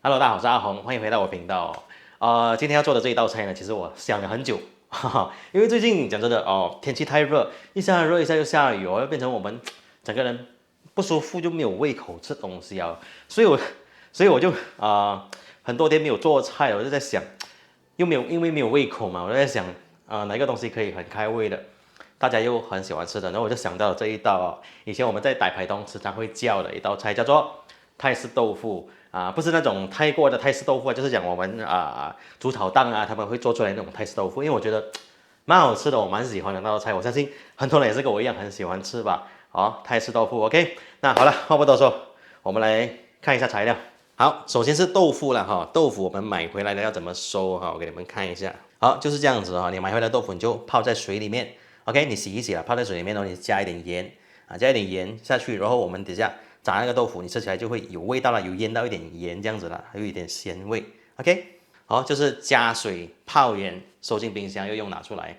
Hello，大家好，我是阿红，欢迎回到我频道。今天要做的这一道菜呢，其实我想了很久，哈哈，因为最近讲真的天气太热，一下热一下又下雨哦，变成我们整个人不舒服，就没有胃口吃东西啊，所以我，所以我就很多天没有做菜了，我就在想，又没有因为没有胃口嘛，我就在想哪一个东西可以很开胃的，大家又很喜欢吃的，然后我就想到了这一道以前我们在傣排东时常会叫的一道菜，叫做泰式豆腐。不是那种泰国的泰式豆腐就是讲我们煮炒档他们会做出来那种泰式豆腐，因为我觉得蛮好吃的，我蛮喜欢的那道菜，我相信很多人也是跟我一样很喜欢吃吧。好，泰式豆腐，OK，那好了，话不多说，我们来看一下材料。好，首先是豆腐了哈，豆腐我们买回来的要怎么收哈？我给你们看一下。好，就是这样子哈，你买回来的豆腐你就泡在水里面，OK，你洗一洗了，泡在水里面，然后你加一点盐加一点盐下去，然后我们等下炸那个豆腐，你吃起来就会有味道了，有腌到一点盐这样子了，还有一点咸味，OK。好，就是加水泡盐，收进冰箱，又用拿出来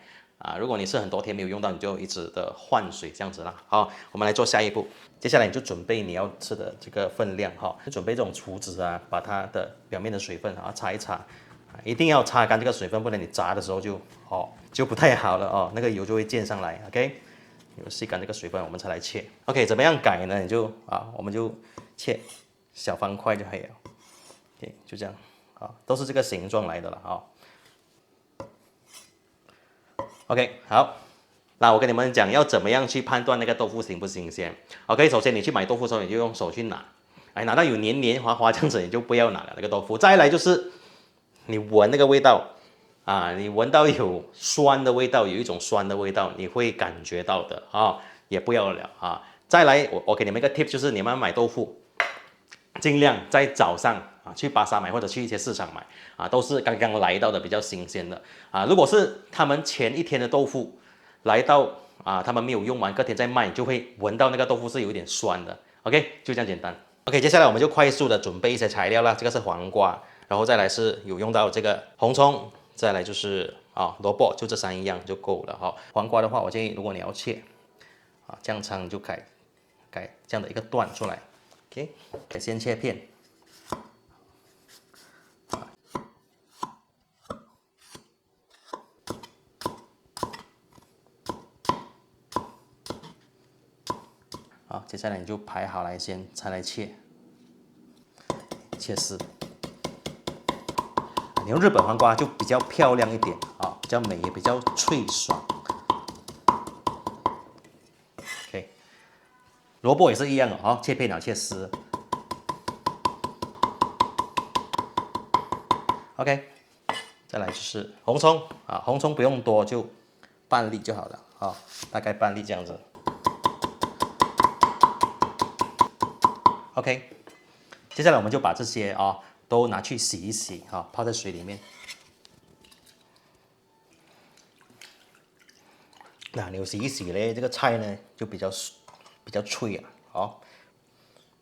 如果你是很多天没有用到，你就一直的换水这样子啦。好，我们来做下一步。接下来你就准备你要吃的这个分量就准备这种厨子把它的表面的水分擦一擦一定要擦干这个水分，不然你炸的时候就不太好了那个油就会溅上来，OK。有吸干这个水分，我们才来切。OK，怎么样改呢？我们就切小方块就可以了。OK，就这样都是这个形状来的了OK，好，那我跟你们讲要怎么样去判断那个豆腐新不新鲜。OK，首先你去买豆腐的时候，你就用手去拿，拿到有黏黏滑滑这样子，你就不要拿了那个豆腐。再来就是你闻那个味道你闻到有酸的味道，有一种酸的味道，你会感觉到的也不要了再来，我给你们一个 tip，就是你们买豆腐，尽量在早上去巴沙买或者去一些市场买都是刚刚来到的比较新鲜的如果是他们前一天的豆腐来到他们没有用完，隔天再卖，你就会闻到那个豆腐是有一点酸的。OK，就这样简单。OK，接下来我们就快速的准备一些材料啦。这个是黄瓜，然后再来是有用到这个红葱，再来就是萝卜，就这三样就够了黄瓜的话，我建议如果你要切这样长，你就改这样的一个段出来。OK， 先切片。好，接下来你就排好来先，才来切丝。你用日本黄瓜就比较漂亮一点比较美，也比较脆爽。OK， 萝卜也是一样的切片切丝。OK， 再来就是红葱红葱不用多，就半粒就好了大概半粒这样子。OK， 接下来我们就把这些都拿去洗一洗泡在水里面。那你洗一洗嘞，这个菜呢就比较脆因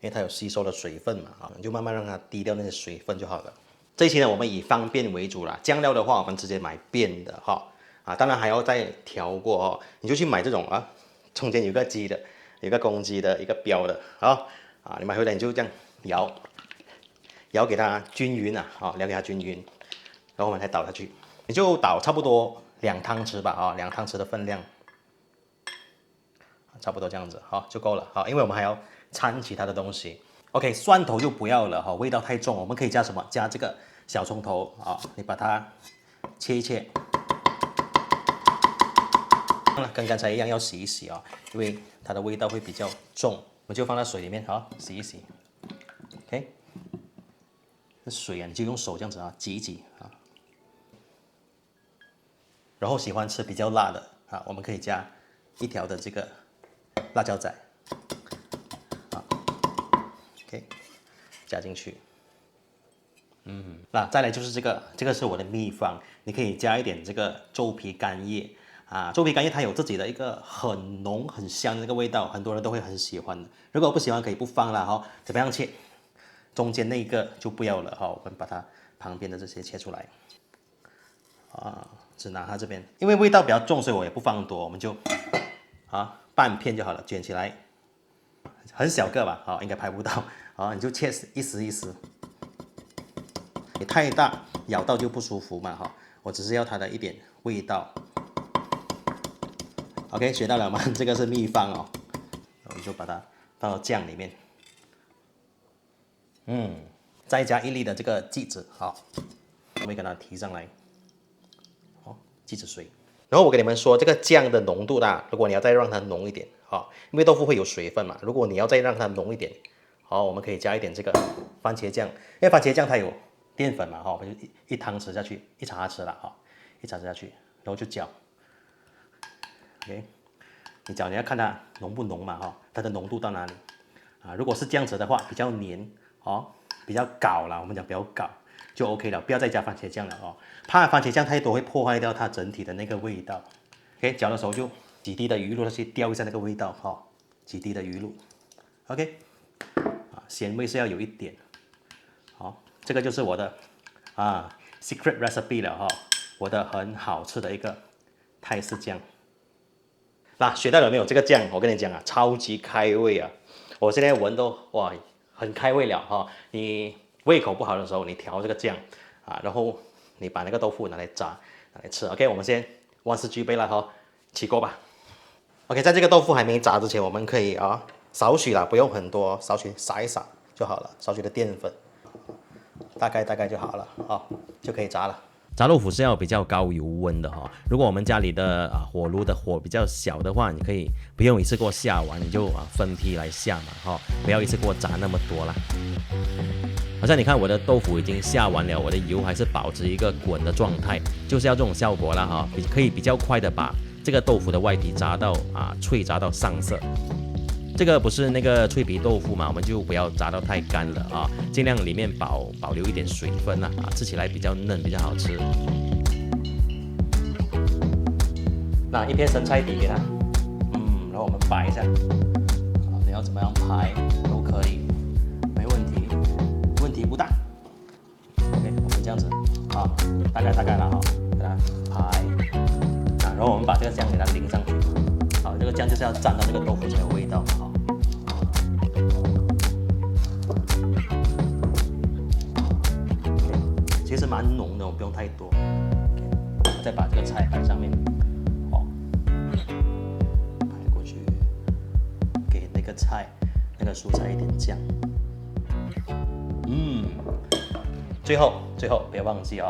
为它有吸收了水分嘛你就慢慢让它滴掉那些水分就好了。这一期呢，我们以方便为主啦，酱料的话我们直接买变的当然还要再调过你就去买这种中间有个鸡的，有个公鸡的，一个标的你买回来你就这样摇给它均匀摇给它均匀，然后我们才倒下去，你就倒差不多2汤匙吧2汤匙的分量，差不多这样子就够了因为我们还要掺其他的东西。OK， 蒜头就不要了味道太重，我们可以加什么？加这个小葱头你把它切一切，跟刚才一样要洗一洗因为它的味道会比较重，我们就放在水里面洗一洗。OK， 这水你就用手这样子挤一挤然后喜欢吃比较辣的我们可以加一条的这个辣椒仔OK， 加进去。那再来就是这个是我的秘方，你可以加一点这个周皮干叶周皮干叶它有自己的一个很浓很香的那个味道，很多人都会很喜欢的。如果不喜欢可以不放啦怎么样切？中间那一个就不要了我们把它旁边的这些切出来只拿它这边，因为味道比较重，所以我也不放多，我们就半片就好了，卷起来，很小个吧应该拍不到你就切一丝一丝。你太大咬到就不舒服嘛哈。我只是要它的一点味道。OK， 学到了吗？这个是秘方哦。我就把它放到酱里面。再加1粒的这个鸡子，好，我们给它提上来。好，鸡子水。然后我跟你们说，这个酱的浓度啦，如果你要再让它浓一点，好，因为豆腐会有水分嘛，如果你要再让它浓一点，好，我们可以加一点这个番茄酱，因为番茄酱它有淀粉嘛，哈，我们就一汤匙下去，1茶匙了，哈，1茶匙下去，然后就搅。OK， 你搅你要看它浓不浓嘛，哈，它的浓度到哪里啊？如果是这样子的话，比较黏，哦，比较搞啦，我们讲比较搞就 OK 了，不要再加番茄酱了哦，怕番茄酱太多会破坏掉它整体的那个味道。OK， 搅的时候就几滴的鱼露去调一下那个味道，哈，几滴的鱼露 ，OK， 啊，咸味是要有一点，好，这个就是我的secret recipe 了哈，我的很好吃的一个泰式酱。那学到了没有？这个酱我跟你讲啊，超级开胃啊！我现在闻都哇，很开胃了哈。你胃口不好的时候，你调这个酱啊，然后你把那个豆腐拿来炸，拿来吃。OK， 我们先万事俱备了哈，起锅吧。OK， 在这个豆腐还没炸之前，我们可以少许啦，不用很多，少许撒一撒就好了，少许的淀粉，大概就好了啊，就可以炸了。炸豆腐是要比较高油温的哈，如果我们家里的火炉的火比较小的话，你可以不用一次过下完，你就分批来下嘛哈，不要一次过炸那么多啦。好像你看我的豆腐已经下完了，我的油还是保持一个滚的状态，就是要这种效果啦哈，可以比较快的把这个豆腐的外皮炸到脆，炸到上色。这个不是那个脆皮豆腐嘛，我们就不要炸到太干了啊，尽量里面保留一点水分吃起来比较嫩，比较好吃。那一片生菜底给它，然后我们摆一下，你要怎么样排都可以，没问题，问题不大。OK， 我们这样子大概了哈，给它排，然后我们把这个酱给它淋上去，好，这个酱就是要沾到这个豆腐才有味道嘛。其实蛮浓的，我不用太多。再把这个菜摆上面，摆过去，给那个菜、那个蔬菜一点酱。最后不要忘记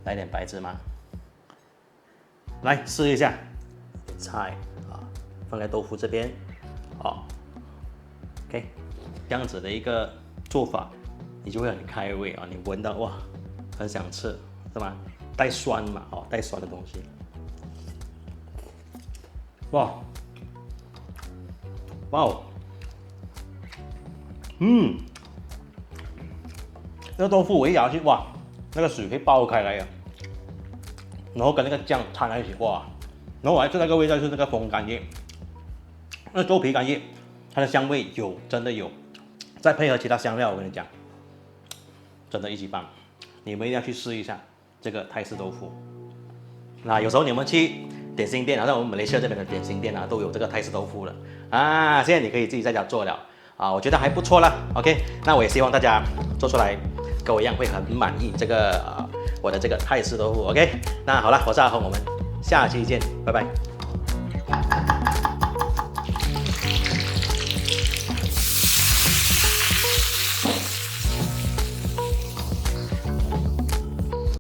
来点白芝麻。来试一下，菜放在豆腐这边，OK， 这样子的一个做法，你就会很开胃你闻到哇。很想吃，是吗？带酸嘛，带酸的东西。哇哦，那个豆腐我一咬下去，哇，那个水可以爆开来呀，然后跟那个酱掺在一起，哇，然后我还吃那个味道就是那个风干叶，那豆皮干叶，它的香味真的有，再配合其他香料，我跟你讲，真的一级棒。你们一定要去试一下这个泰式豆腐。那有时候你们去点心店，好像我们马来西亚这边的点心店都有这个泰式豆腐了现在你可以自己在家做了我觉得还不错啦。OK， 那我也希望大家做出来跟我一样会很满意这个我的这个泰式豆腐。OK， 那好了，我是阿红，我们下期见，拜拜。